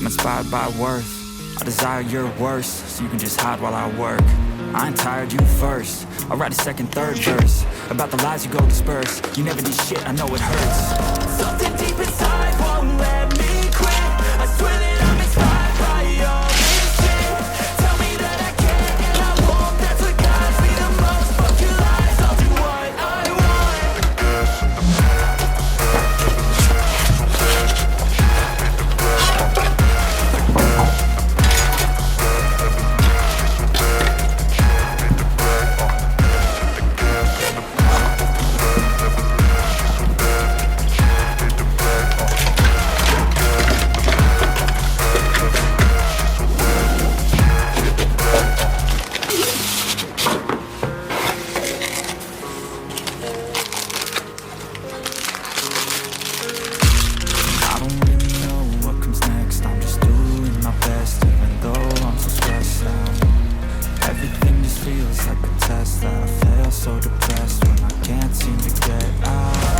I'm inspired by worth. I desire your worst, so you can just hide while I work. I ain't tired, you first. I'll write a second, third verse about the lies you go disperse. You never did shit, I know it hurts. Something deep inside won't let me quit. I swear that I'm inspired by all this shit. Tell me that I can't and I won't. That's what guides me the most. Fuck your lies, I'll do what I want. I don't really know what comes next. I'm just doing my best, even though I'm so stressed out. Everything just feels like a test that I fail, so depressed when I can't seem to get out.